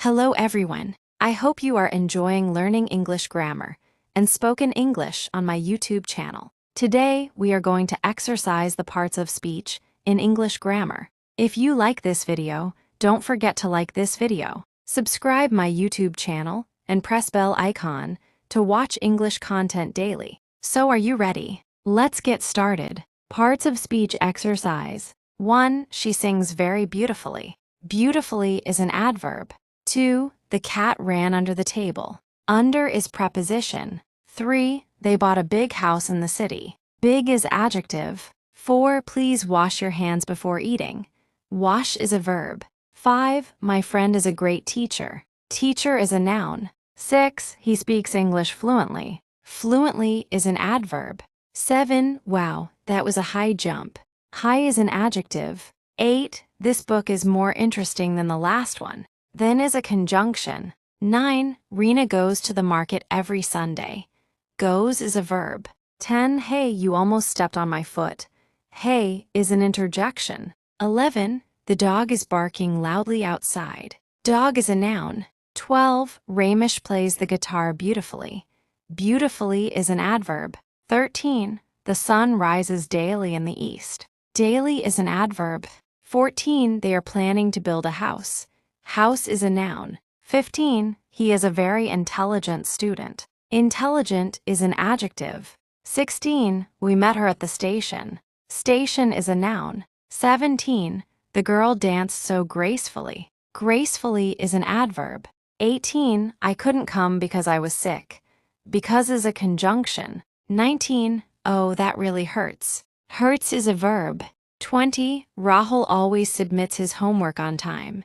Hello everyone. I hope you are enjoying learning English grammar and spoken English on my YouTube channel. Today, we are going to exercise the parts of speech in English grammar. If you like this video, don't forget to like this video, subscribe my YouTube channel, and press bell icon to watch English content daily. So are you ready? Let's get started. Parts of speech exercise. 1. She sings very beautifully. Beautifully is an adverb. 2. The cat ran under the table. Under is preposition. 3. They bought a big house in the city. Big is adjective. 4. Please wash your hands before eating. Wash is a verb. 5. My friend is a great teacher. Teacher is a noun. 6. He speaks English fluently. Fluently is an adverb. 7. Wow, that was a high jump. High is an adjective. 8. This book is more interesting than the last one. Then is a conjunction. 9. Rena goes to the market every Sunday. Goes is a verb. 10. Hey, you almost stepped on my foot. Hey is an interjection. 11. The dog is barking loudly outside. Dog is a noun. 12. Ramesh plays the guitar beautifully. Beautifully is an adverb. 13. The sun rises daily in the east. Daily is an adverb. 14. They are planning to build a house. House is a noun. 15. He is a very intelligent student. Intelligent is an adjective. 16. We met her at the station. Station is a noun. 17. The girl danced so gracefully. Gracefully is an adverb. 18. I couldn't come because I was sick. Because is a conjunction. 19. Oh, that really hurts. Hurts is a verb. 20. Rahul always submits his homework on time.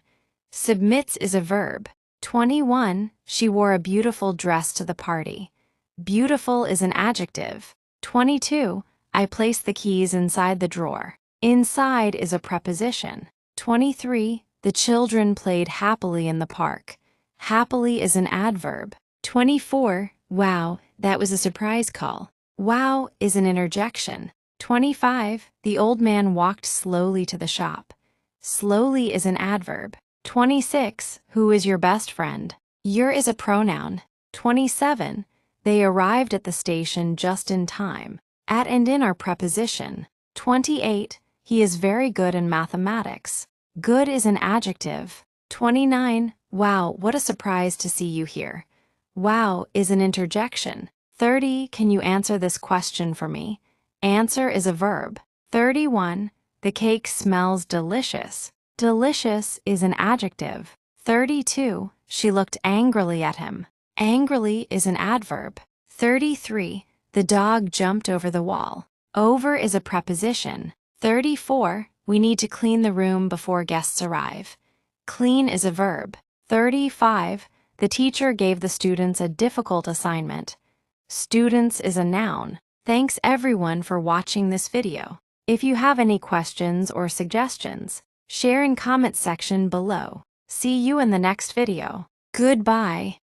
Submits is a verb. 21. She wore a beautiful dress to the party. Beautiful is an adjective. 22. I placed the keys inside the drawer. Inside is a preposition. 23. The children played happily in the park. Happily is an adverb. 24. Wow, that was a surprise call. Wow is an interjection. 25. The old man walked slowly to the shop. Slowly is an adverb. 26. Who is your best friend? Your is a pronoun. 27. They arrived at the station just in time. At and in are preposition. 28. He is very good in mathematics. Good is an adjective. 29. Wow, what a surprise to see you here. Wow is an interjection. 30. Can you answer this question for me? Answer is a verb. 31. The cake smells delicious. Delicious is an adjective. 32. She looked angrily at him. Angrily is an adverb. 33. The dog jumped over the wall. Over is a preposition. 34. We need to clean the room before guests arrive. Clean is a verb. 35. The teacher gave the students a difficult assignment. Students is a noun. Thanks everyone for watching this video. If you have any questions or suggestions, share in comment section below. See you in the next video. Goodbye.